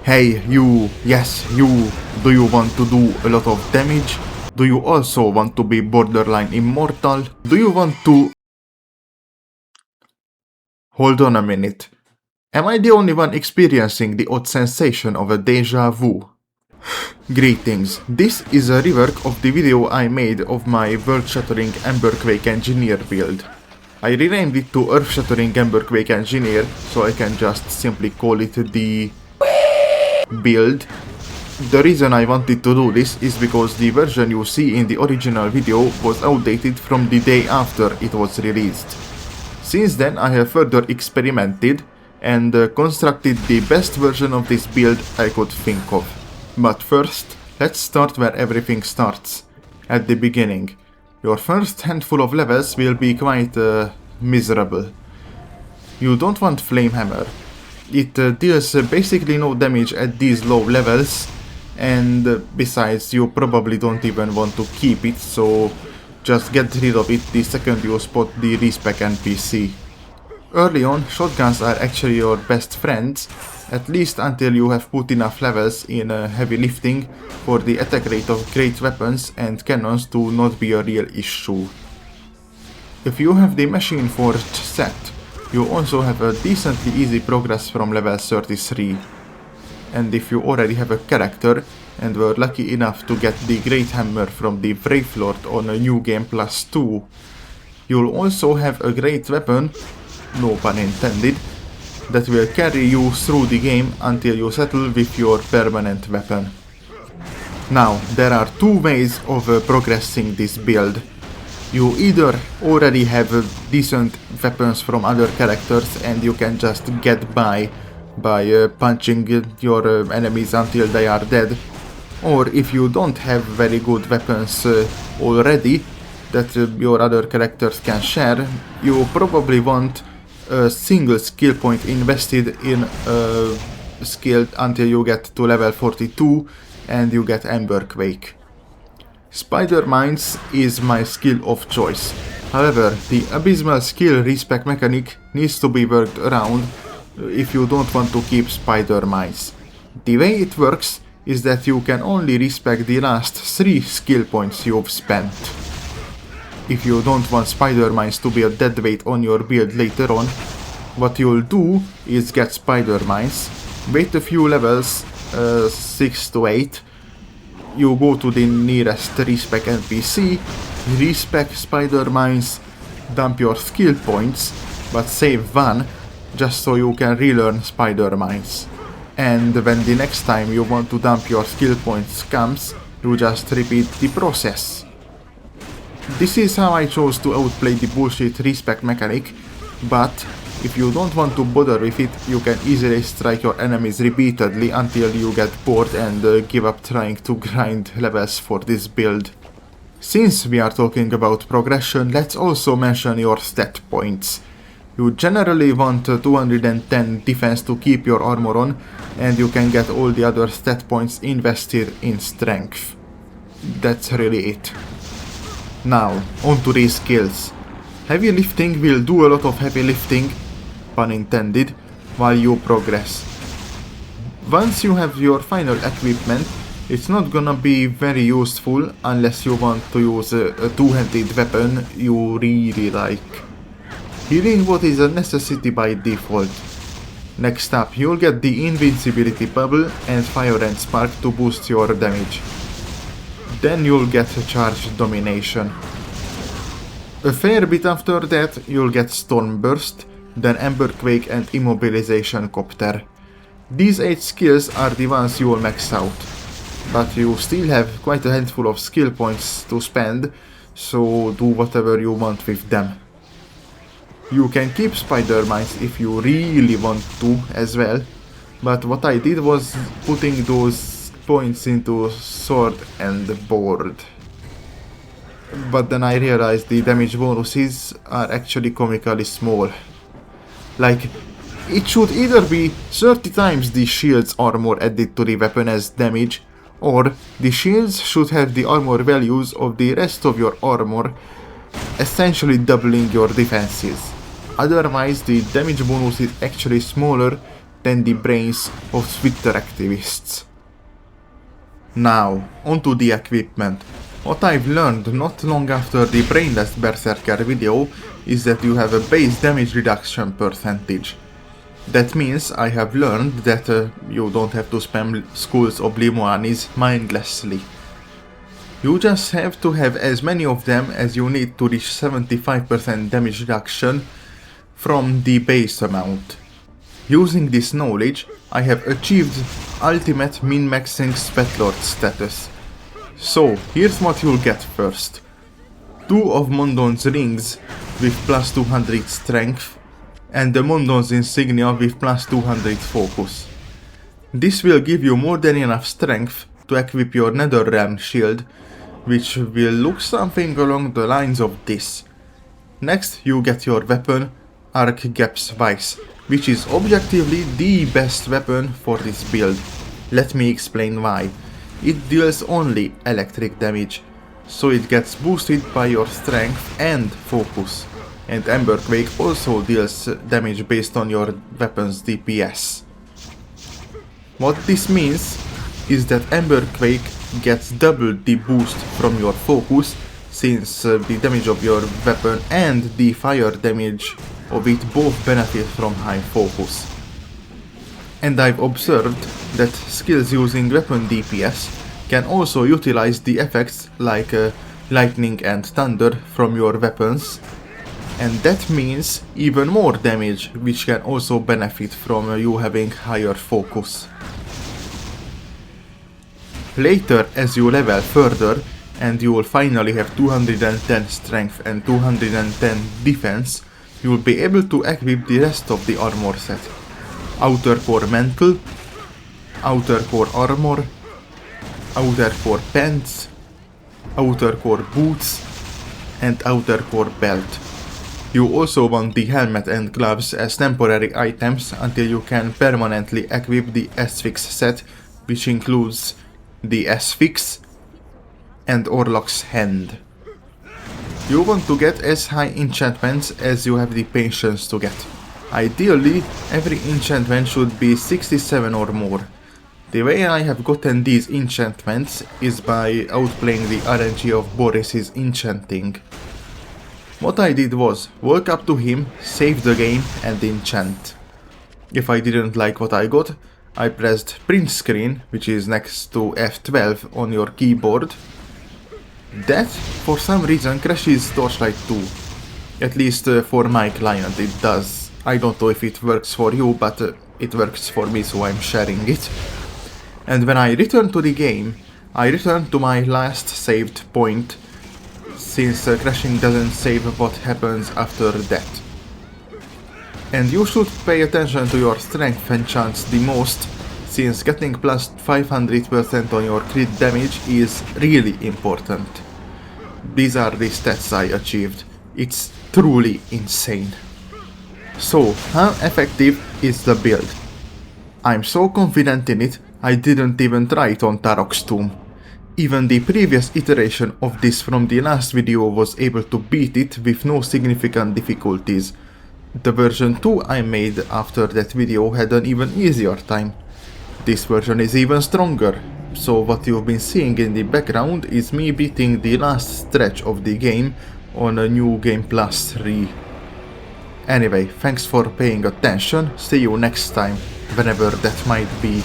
Hey, you, yes, you, do you want to do a lot of damage? Do you also want to be borderline immortal? Do you want to... Hold on a minute. Am I the only one experiencing the odd sensation of a deja vu? Greetings, this is a rework of the video I made of my Earthshattering Emberquake Engineer build. I renamed it to Earthshattering Emberquake Engineer, so I can just simply call it the build. The reason I wanted to do this is because the version you see in the original video was outdated from the day after it was released. Since then I have further experimented and constructed the best version of this build I could think of. But first, let's start where everything starts, at the beginning. Your first handful of levels will be quite miserable. You don't want Flame Hammer. It deals basically no damage at these low levels, and besides you probably don't even want to keep it, so just get rid of it the second you spot the respec NPC. Early on, shotguns are actually your best friends, at least until you have put enough levels in heavy lifting for the attack rate of great weapons and cannons to not be a real issue. If you have the Machine Forged set, you also have a decently easy progress from level 33. And if you already have a character and were lucky enough to get the Great Hammer from the Brave Lord on a New Game Plus 2, you'll also have a great weapon, no pun intended, that will carry you through the game until you settle with your permanent weapon. Now, there are two ways of progressing this build. You either already have decent weapons from other characters and you can just get by punching your enemies until they are dead, or if you don't have very good weapons already that your other characters can share, you probably want a single skill point invested in a skill until you get to level 42 and you get Emberquake. Spider Mines is my skill of choice. However, the abysmal skill respec mechanic needs to be worked around if you don't want to keep Spider Mines. The way it works is that you can only respec the last 3 skill points you've spent. If you don't want Spider Mines to be a deadweight on your build later on, what you'll do is get Spider Mines, wait a few levels, 6 to 8, you go to the nearest respec NPC, respec Spider Mines, dump your skill points, but save 1, just so you can relearn Spider Mines. And when the next time you want to dump your skill points comes, you just repeat the process. This is how I chose to outplay the bullshit respec mechanic, but if you don't want to bother with it, you can easily strike your enemies repeatedly until you get bored and give up trying to grind levels for this build. Since we are talking about progression, let's also mention your stat points. You generally want 210 defense to keep your armor on, and you can get all the other stat points invested in strength. That's really it. Now, onto these skills. Heavy lifting will do a lot of heavy lifting, pun intended, while you progress. Once you have your final equipment, it's not gonna be very useful unless you want to use a two-handed weapon you really like. Healing Word is a necessity by default. Next up, you'll get the Invincibility Bubble and Fire and Spark to boost your damage. Then you'll get Charged Domination. A fair bit after that, you'll get Storm Burst, then Emberquake and Immobilization Copter. These 8 skills are the ones you'll max out, but you still have quite a handful of skill points to spend, so do whatever you want with them. You can keep Spider Mines if you really want to as well, but what I did was putting those points into Sword and Board. But then I realized the damage bonuses are actually comically small. Like, it should either be 30 times the shield's armor added to the weapon as damage, or the shields should have the armor values of the rest of your armor, essentially doubling your defenses. Otherwise, the damage bonus is actually smaller than the brains of Twitter activists. Now, onto the equipment. What I've learned not long after the Brainless Berserker video is that you have a base damage reduction percentage. That means I have learned that you don't have to spam Skulls Oblimoanis mindlessly. You just have to have as many of them as you need to reach 75% damage reduction from the base amount. Using this knowledge, I have achieved ultimate min-maxing Svetlord status. So, here's what you'll get first. 2 of Mondon's rings with plus 200 strength and the Mondon's insignia with plus 200 focus. This will give you more than enough strength to equip your Netherrealm shield, which will look something along the lines of this. Next, you get your weapon, Archgap's Vice, which is objectively the best weapon for this build. Let me explain why. It deals only electric damage, so it gets boosted by your strength and focus. And Emberquake also deals damage based on your weapon's DPS. What this means is that Emberquake gets double the boost from your focus, since the damage of your weapon and the fire damage of it both benefit from high focus. And I've observed that skills using weapon DPS can also utilize the effects like lightning and thunder from your weapons, and that means even more damage, which can also benefit from you having higher focus. Later, as you level further, and you will finally have 210 strength and 210 defense, you will be able to equip the rest of the armor set. Outer Core Mantle, Outer Core Armor, Outer Core Pants, Outer Core Boots, and Outer Core Belt. You also want the helmet and gloves as temporary items until you can permanently equip the S-Fix set, which includes the S-Fix and Orlok's Hand. You want to get as high enchantments as you have the patience to get. Ideally, every enchantment should be 67 or more. The way I have gotten these enchantments is by outplaying the RNG of Boris's enchanting. What I did was walk up to him, save the game and enchant. If I didn't like what I got, I pressed print screen, which is next to F12 on your keyboard. That, for some reason, crashes Torchlight II. At least for my client it does. I don't know if it works for you, but it works for me, so I'm sharing it. And when I return to the game, I return to my last saved point, since crashing doesn't save what happens after that. And you should pay attention to your strength enchants the most, since getting plus 500% on your crit damage is really important. These are the stats I achieved. It's truly insane. So, how effective is the build? I'm so confident in it, I didn't even try it on Tarok's tomb. Even the previous iteration of this from the last video was able to beat it with no significant difficulties. The version 2 I made after that video had an even easier time. This version is even stronger, so what you've been seeing in the background is me beating the last stretch of the game on a New Game Plus 3. Anyway, thanks for paying attention, see you next time, whenever that might be.